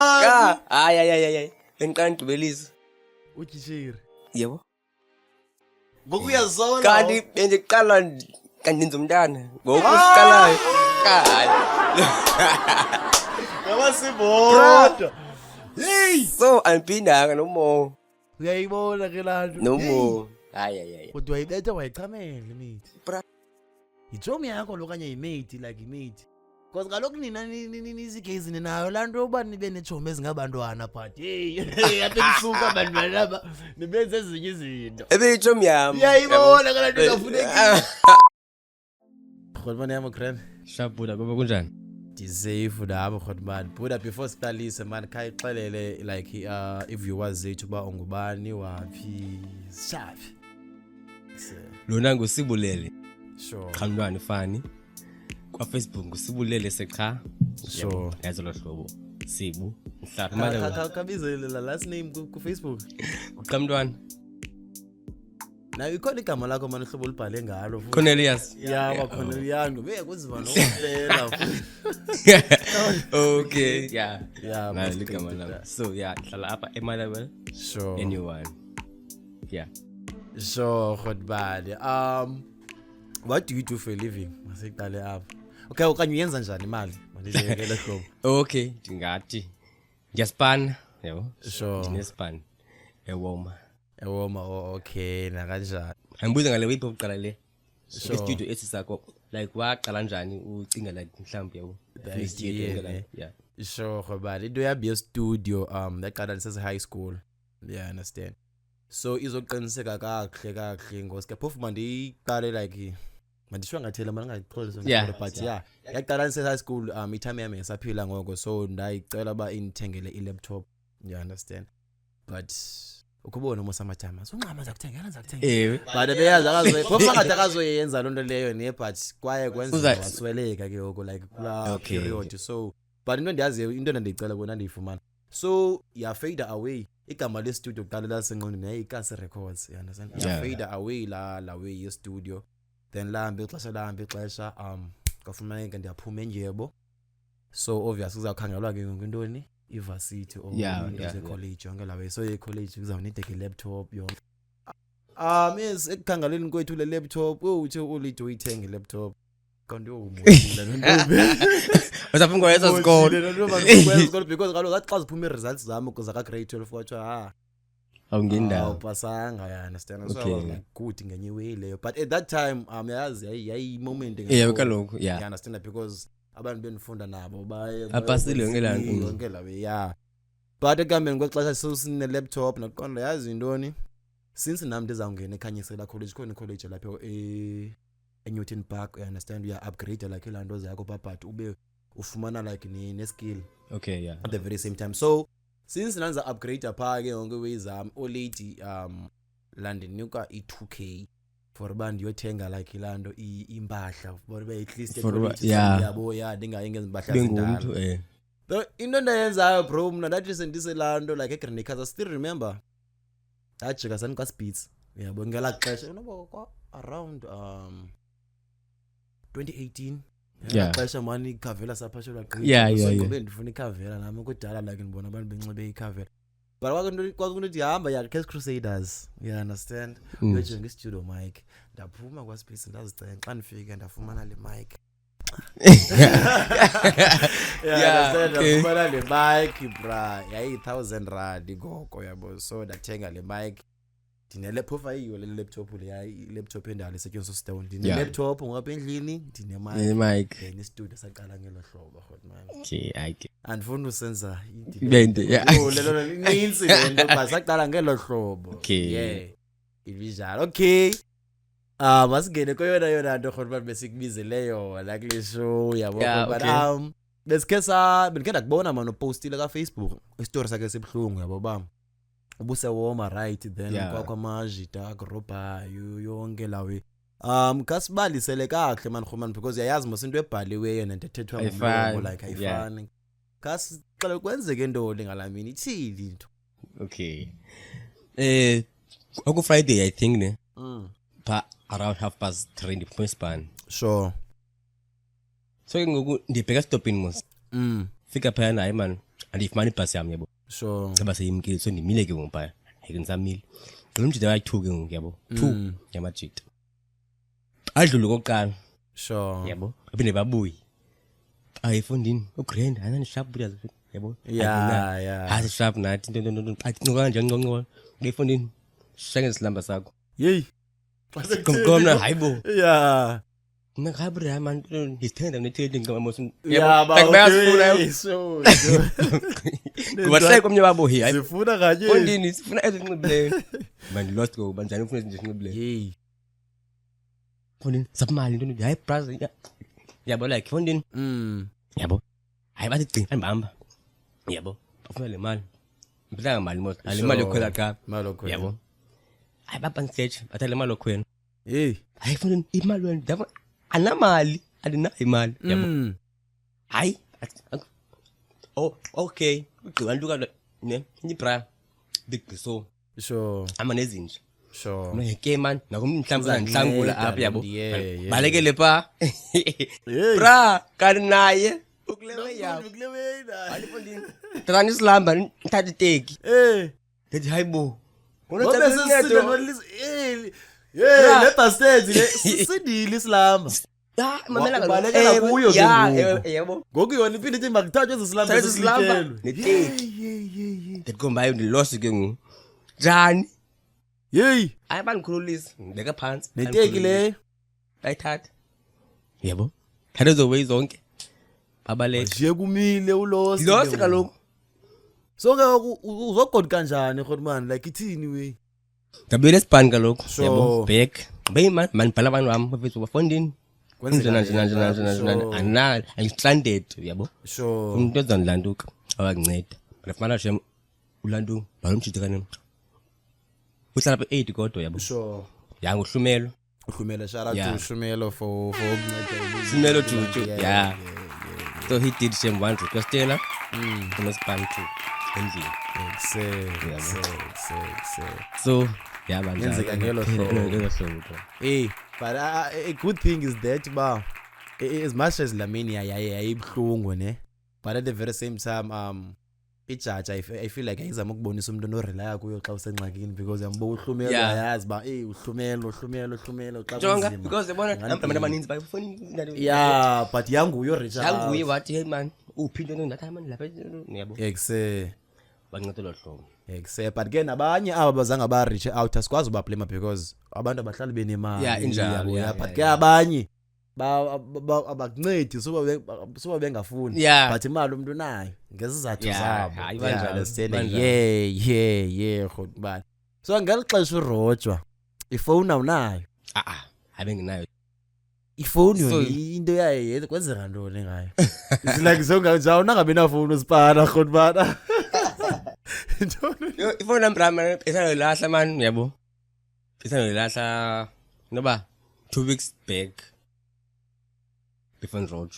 Ya, hayi. Engiqala ngigqibelisa. Ujishiri. Yebo. Ngokuyazona. Kanti benje kuqala kanti ngenza umntana. Ngokusiqalayo. Hayi. Ngabasiboda. Hey! So angiphindanga no more. Uyayibona ke lanto. No more. Hayi. Kodwa wayibetha wayichamela imithi. Bra. Yijomi yakho lo kanye imate like imate. Because kaloku nina nizigezi ninayo lanto yokuba nibe nejomi ezingabantwana but hey yathi kusuka abantwana laba nibenze ezinye izinto. Ebeyitsho myami. Uyayibona ke lanto ingafuneki. Khona yami grand. Shabula ngoba kunjani? Disafe nabo khona man. Buda before siqalise man khayixelele like viewers zethu ba ungubani waphi shafi. Lona ngusibulele. Sure. Qhamlwane fani. Kwa Facebook ngusibulele secha. Sure. Yazo lo hlobo. Sibu. Mhlapha manje Kabizele la last name ku Facebook. uqhamlwane. Na ikhona igama lakho manje uhlobo libhale ngalo futhi. Cornelius. Yeah, ba Cornelius. Be kuziva nokuphela. Okay. Yeah. Yeah, Na must ligama take lami. that. So yeah, hlala apha eMalabel. Sure. Anyone. Yeah. Sure, Godbad. What do you do for a living? Masiqale apha. Okay, okanye uyenza njani imali? Mandizekele hlobo. Okay, ndingathi ngiyaspan, yebo. Sure. Ndinespan. Ewoma. Ewoma okay, nakanjani. Angibuza ngale wiphi oqala le. Sure. Studio esisakho like waqala njani ucinga like mhlawumbe yebo. Yeah. Sure, Godbad. Into yabi e-studio yaqala ngisese high school. Yeah, understand. So izoqiniseka kahle ngoske phofu mandiqale like mandishwa ngathela mana ngayixolisa but yeah yaqala ngisese high school itime yami ngisaphila ngoko so ndayicela ba inithengele i-laptop you understand but ukubona uMosamatama sonqama zakuthengela but beyazi akazoyi phofu ngathi akazoyenza lonto leyo ne but kwaye kwenza wasweleka ke yoko like kula period so but into ndiyaziyo into endicela bona ndiyifumana so ya fade away igama le studio kuqala la senqondweni yayikase records you understand ya fade away la way ye studio then lambe ixesha kwafumaneka ndiyaphuma enjebo so obviously kuzakhangelwa ke ngontoni ivarsity or into college yonke la way so ye college kuzawunida ke laptop yonke yes ekukhangeleni kwethu le laptop uthi uLido uyithenge laptop kanti uyumulile nontombi Wasaphi ngoyenza isikole because kaloku athi xa ziphuma i-results zami kuza ka grade 12 kwathiwa awungendawo awupasanga ya understand so I was like good ngenye way leyo but at that time yazi yayi moment kaloku you understand because abantu benifunda nabo baye apasile yonke la yeah but ekambeni kwexesha sosine laptop naqonda yazi intoni since nami ndizawungena ekhanyisela college khona college lapho eNewton Park you understand you upgrade like ilanto zakho but ube ufumana like ne skill okay yeah at the very same time so since nanza upgrade apha ke yonke ways olady London nuka i2k for band yothenga like ilanto impahla for be at least yabo ndingayengenza impahla zindala so into ndayenzayo bro mna ndathi sendiselando like eGreenacres I still remember ajika sanika speeds yabo ngela xesha nobo around 2018 xesha mani ikhavela saphashelwa qhiya ngoba ndifuna ikhavela nami kudala like ngibona abantu benxibe ikhavela but kwakunto dihamba ya Cash Crusaders you understand uyojenga i-studio mic ndaphuma kwa space ndazicenga xa ndifike ndafumana le mic ndafumana le mic bra yayi 1000 rand ngoko yabo so ndathenga le mic ndinelaptop ayiyo le laptop le yayi laptop endala esetyenziswa stone ndine laptop ngapha endlini ndine mic ne studio saqala ngelo hlobo man okay andifuna usenza ibende lelo linintsi lento basaqala ngelo hlobo yeah ivinjalo okay masingene koyona nto khona besikubizele yona kule show yabo but bendikhe ndakubona manje upostile ka Facebook istory sakhe sibhlungu yabo bam ubuse woma right then kwakwamajita groba yonke lawe kasibalisele kahle man khomani because yayazi mos into ebhaliweyo nento ethethwa ngomlomo like ayifani kasicela kwenzeke ntoni ngalamini ithili into okay oku Friday I think ne pa around 3:30 ndiphuma espan sure so ngoku ndibheka stopping mos fika phaya naye man andifumana ibhasi yami yabo Sure. ngaba seyimkile so ndimile ke ngoba ngeke ngisamile lo mjida wayi-2 ke ngoku yabo 2 yamajita adlule kokuqala Sure. yabo aphinde babuye ayifundini ugrand anani sharp buya yabo Yeah. hayi sharp nathi into acinga kanjani nconco ngifundini shenge isilamba sakho Yey. komkomna hayibo Yeah. mina khabri hayi man ngithenda netheli ngamamosi Yeah, like bayasifuna okay. So. kuba hleke komnye babo hayi Sifuna kanje. fundini sifuna ezinxibileyo man lost go banjani ufuna izinto ezinxibileyo Yey. fundini sapimali into hayi brother yabo like fundini yabo hayi bathi gcina andibamba yabo ufuna le mali mhlanga mali mos alimali yokhwela cha Imali yokhwela. yabo hayi baba stage bathale imali yokhwela Hey. hayi fundini imali wena yabo anamali andinayo imali yabo hayi oh okay ugqiba ntuka ne ibra big so Sure. ama nezinje Sure. ngeke man nakumhlamba ngihlangula apha yabo Yeah. balekele pa Hey. bra kaninaye ukulewe yabo hayi fundini tani silamba nithatha iteki Eh. ndithi hayibo Ngoba sesizwe nolisa hey le bastards le sidile isilamba. ya mamela Ubalekela kuyo ke ngoku. yebo Ngoku yona iphinde ithi makuthathwe isilamba Thatha isilamba sesilikelwe. neteki ndikombayo ndilosi ke ngoku njani Hey. hayi bandikhululisa ngibeka phansi Neteki le. bayithatha yebo thatha zowe zonke babaleka Nje kumile ulosi. ndilosi kaloku So ke uzogoda kanjani khotman like ithini we? ngabuyela esibhani kaloku Sure. yabo back beyiman manibhala abantu wami bafethu bafondini Kwenzeka njena anal angistandard yabo Sure. umuntu ozanilanduka awakunceda bafana shem ulandu balomjida kanini uhlala phe 8 kodwa yabo Sure. yanga uhlumelo Uhlumela shout out Yeah. to Shumelo for ukunceda. Shumelo Juju, yeah. So he did shem one requestela unospan too endlini so yaba Yenzeka ngelo hlobo. Hey, but a good thing is that as much as Lamine yayibhlungu ne, but at the very same time ijaja I feel like ayizama ukubonisa umuntu onorelaya kuyo xa usengxakini because yambo uhlumelo yayazi ba uhlumelo xa jonga kunzima. because yabona abantu abaninzi bayifuna Yeah, but yanguyo reach out. yanguye wathi hey man uphinde ndathi man lapha yabo bancede lo hlobo but ke nabanye aba bazange ba reach out asikwazi uba blame because abantu abahlali benemali. Yeah, injalo, yabo, yeah, but yeah, ke abanye abakuncedi soba bengafuni Yeah. but imali umuntu nayo ngezizathu Yeah, zabo. hayi banjalo, understand? banjalo. Yeah khotbani. So ngelixesha urojwa ifone awunayo. habe nginayo Ifone So- yona into yayo kwenzeka ntoni ngayo? It's like songa unangabe na phone usipana khotbana. ifone number esanolahla man yabo esanolahla noba 2 weeks back ifone road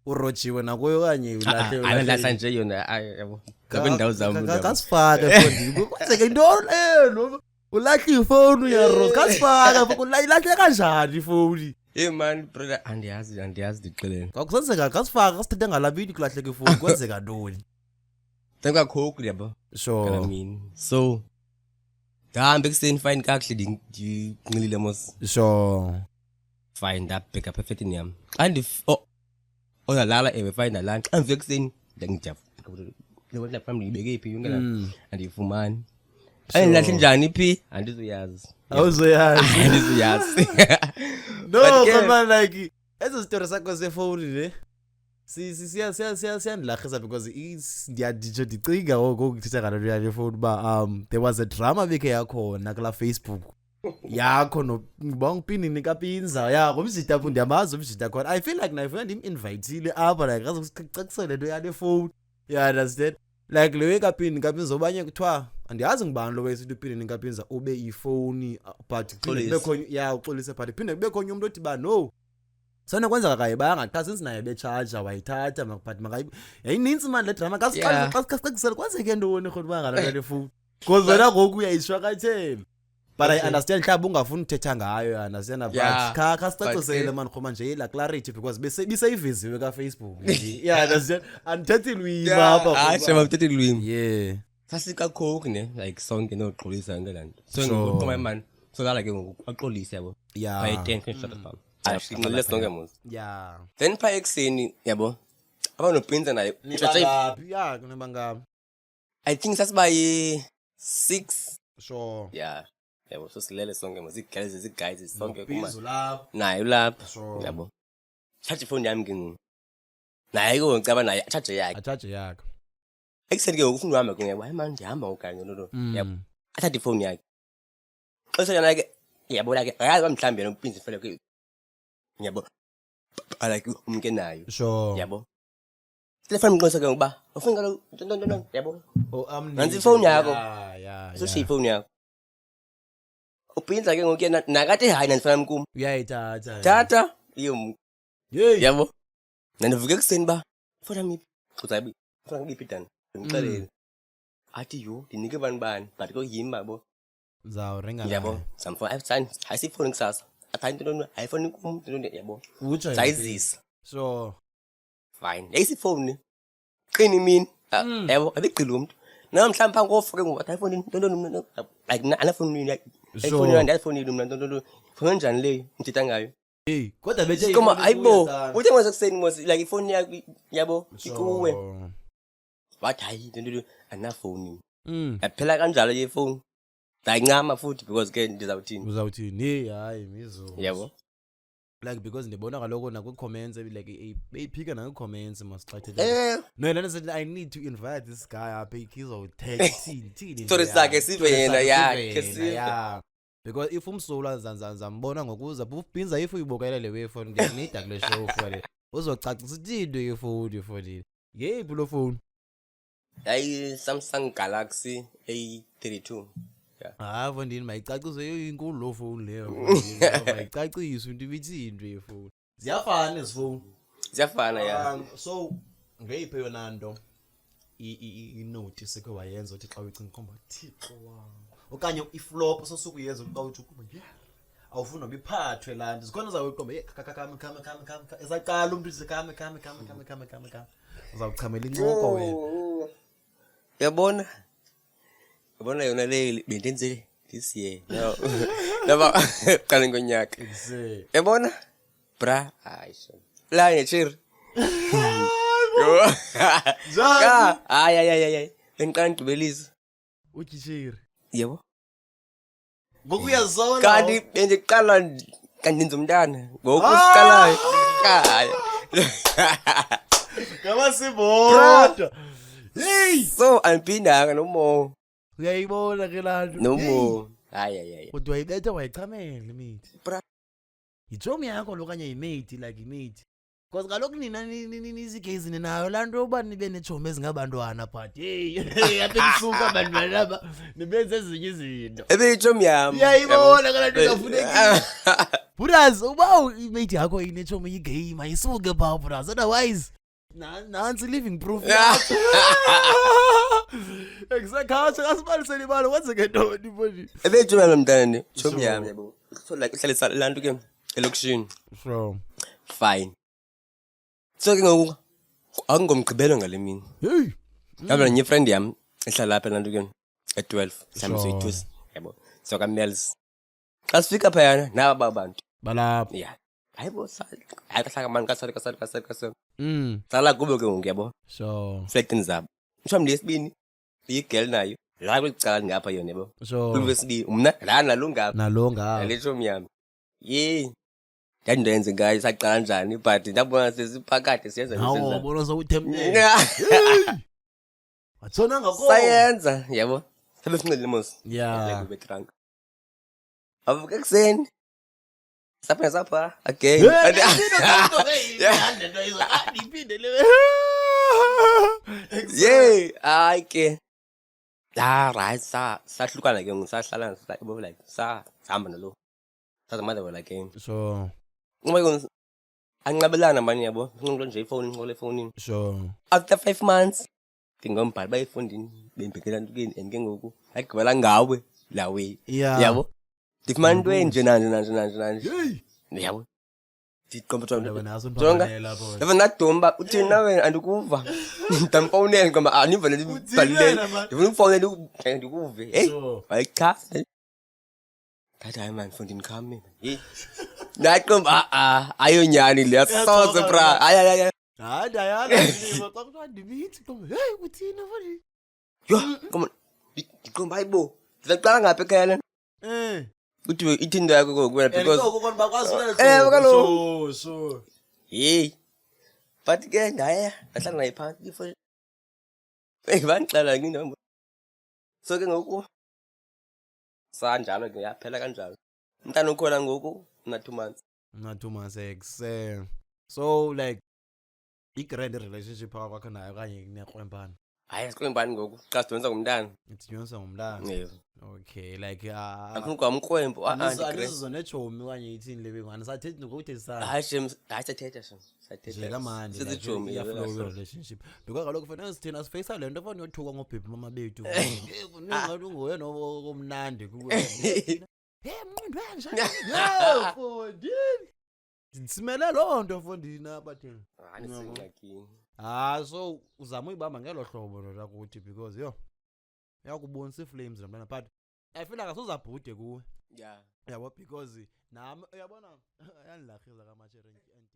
Urojiwe nakuyo kanye analahla nje yona yabo ngabe ndawo zami kasifaka phone kwenzeke intoni leno ulahla ifone uyaro kasifaka ulahle kanjani ifone hey man brother andiyazi diqeleni kwakusenzeka kasifaka kasithethe ngalabini kulahleka ifone kwenzeka ntoni Tengwa khoku yabo sure mina so dambe kuseni fine kakuhle nginqilile mos sure fine that pick up perfect yami and oyalala ewe fine la xa mve kuseni ngijava le family ibeke phi yonke andifumani ayilahle njani phi andizoyazi awuzoyazi andizoyazi no But ke- man like ezo story sakho sefone le siyandilahisa because ndiyaditsho ndicinga ngoku ukuthetha ngalo yale phone uba there was a drama bekhe yakhona kula Facebook yakho noba ngipinini kapinza ya ngomzita apho ndiyamazi umzita khona I feel like naye ndim-invayithile apha like azokucacisele nto yale phone you understand like leyo kapini kapinza obanye kuthiwa andiyazi ngibani lo wesithi upinini kapinza ube ifowuni but uxolise but iphinde kube khonye umuntu othi ba no sana kwenzeka kayibanga xa since naye becharger wayithatha but yayinintsi manje le drama kasicacisele kwenzeke ntoni khona uba ngalo le phone because wena ngoku uyayishwakathela but I understand mhlawumbe ungafuni uthetha ngayo, I understand, but Yeah, kha sicacisele man khoma nje la clarity because biseyiviziwe ka Facebook. Yeah, understand, andithethi lwimi apha. Hayi shema mthethe lwimi. Yeah. Sasika coke ne like sonke noqolisa ngelanto. So Sure. ngokuqoma imani. So dala ke ngoku aqolisa yabo. Yeah. By 10 finish the farm. Ayinqile sonke mos. Yeah. Then pha ekseni yabo. Abanopinza naye. Yeah, kunebanga. I think sasiba yi 6. Sure. Yeah. Yabo so silele sonke mos. Igirls guys sonke kuma. Bizo lapha. Naye lapha. Sure. Yabo. Charge phone yami ke. Naye ko ngicaba naye charge yakhe. Athathe yakho. Ekseni ke ngokufuna uhamba ke ngiyaba manje ndihamba okanye no. Yabo. Athathe phone yakhe. Xesha yana ke yabona ke akazi bamhlambela umpinzi fela ke. Yabo. Like umke nayo. Sure. Yabo. Telefoni ngiqosa ke ngoba ufuna ngalo yabo. Oh, Nansi phone yakho. Yeah. So shi phone yakho. Upinza ke ngokuyena nakade hayi nanifana mkum. Uyayithatha. Tata iyo Hey. yabo. Nanivuke kuseni ba. Fona miphi? Uzabi. Fona ngiphi dani? Ngixelele. Athi yo dinike bani but ko yimi babo. Zawurenga. Yabo. Samfo ayisi phone kusasa. Athani into iPhone kum into yabo. Utsho. Sizis. So. Fine. Ayisi phone. Qini mina. Yabo abiqila umuntu. Namhlanje phansi kofuke ngoba iPhone into like na phone yini. iPhone yini iPhone yini mina phone njani le ngithetha ngayo. Hey, kodwa bethe Koma ayibo. Uthe manje kuseni mos like iphone yakho yabo ikuwe. Wathi hayi into ana phone. Yaphela kanjalo ye phone. Dayincama futhi because ke ndizawuthini. Uzawuthini? Hey, hayi mizo. Yabo. Like because ndibona kaloko na ku comments like beyiphika na ku comments masixathe. No, lana said I need to invite this guy up ikizo text thini. Story sakhe sive yena yakhe yeah. Because if umsolo zambona ngokuza ubhinza if uyibokela le way phone ngiyanida kule show for uzocacisa into yefoni for it. Yeyiphi lo phone? Hayi Samsung Galaxy A32. Ah, fondini mayicacise inkulu lo phone leyo. Mayicacise into ibithi into yefoni. Ziyafana ezifoni. Ziyafana ya. So ngeyiphi yona nto i-note sekwe wayenza uthi xa uyicinga komba Thixo wami. Okanye iflop sosuku yenza xa uthi ukuba yeah. Awufuna ubiphathwe la nto. Zikhona zaweqomba kama esaqala umuntu uthi kama. Uzawuchamela incoko wena. Yabona? Yabona yona le bendenze this year. No. Laba qala ngonyaka. Yabona? Bra, ayisho. La ngechiri. Yo. Ka, ay. Enqala ngibelisa. Uthi chiri. Yebo. Ngokuyazona. Kanti bengiqala kanti nzumntana. Ngokusiqalayo. Hayi. Ngaba sibodwa. Hey, so aliphinda nomo. uyayibona ke lanto. Nomo. Hayi. Kodwa ibethe wayichamela imithi. Bra. Yijomi yakho lokanye imate like imate. Because kaloku nina nizigezi nayo lanto uba nibe nejomi ezingabantwana but hey yathi kusuka abantwana laba nibenze ezinye izinto. Ebeyijomi yami. Uyayibona ke lanto kafuneki. Buras uba imate yakho inejomi igame ayisuke pha buras otherwise nansi living proof. Exactly. Asibalisele imali kwenzeke ntoni mfowethu. Ebeyijomi yami mntana ne. Jomi yami yabo. So like ihlalisa lanto ke elokishini. From Fine. So ke ngoku akungomgqibelo ngale mini. hey. Ngaba nenye friend yami ehlala lapha lanto ke at 12 samsuyithusi yabo. So ka Mels. Xa sifika phayana naba abantu. Balapha. Yeah. Hayibo hayihlaka mani kasale. Sala kube ke ngoku yabo. So Flektini zabo. Mshwami lesibini igirl nayo. La kwicala ngapha yona yabo. so Kulwesibili umna la nalungapha. nalonga. Alecho myami. Yey. Ndandenze ngayo saqala kanjani but ndabona sesiphakathi siyenza Hawo bona sowuthembe. Wathona ngakho. Sayenza yabo. Sebesinqile mos. Yeah. Like ube drunk. Avuke kuseni. Sapha again. Yeah, ay ke. La right sahlukana ke ngisahlala sabo like sahamba nalo. Mother were like So ngoba yona anqabelana manje yabo. Nginqola nje ifoni. so After 5 months ngingombhali bayifundini bembhekela ntukeni and ke ngoku ayigqibela ngawe la way yeah. yabo ndifumana into enje nanje Hey. yabo ndiqomba jonga Naso jonga mphambanela lapho. yabo ndadomba uthini nawe andikuva ndamfowunela ngoma aniva le balile ndifuna ukufowunela ndikuve hey So, hayi cha ngathi hayi man mfundini khami mina hey ndaqomba ayonyani le yasoze bra ay hayi ndayala ndizwa xa kuthiwa ndimithi qomba hey uthina mfowethu. yo come on ndiqomba hayibo ndizaqala ngaphi ekhaya uthi ithindo yakho kokuwena because Because bakwazi kaloku. so hey but ke ndaya ngahlala naye phansi ifo bandixela ngindombo so ke ngoku sanjalo ke yaphela kanjalo umntana ukhona ngoku na 2 months not 2 months ex. So like i-grand relationship phakathi kwakho nayo kanye nekrwempana. hayi asikwembani ngoku xa sidonsa ngumntana Ithinyonsa ngomntana. yebo Okay, like akufuna kwamqwembo anisizo nechomi kanye ithini lebe ngani sathethi ngokuthethisana. hayi shem hayi sathetha shem Nje sathetha kamanje sizijomi yaflow relationship because kaloku fanele sithina sifeyisa lento efana nothuka ngobhebhi mama bethu ngathi ungoyena omnandi kuwe hey mqondweni njani yo fondini ndisimele loo nto fondini abathini hayi singxakini so uzama uyibamba ngelo hlobo lo lakuthi because yo yakubonisa iflames nomntana but I feel like asuzabhude kuwe yeah yabo because nami uyabona ayanilahiza kamathe and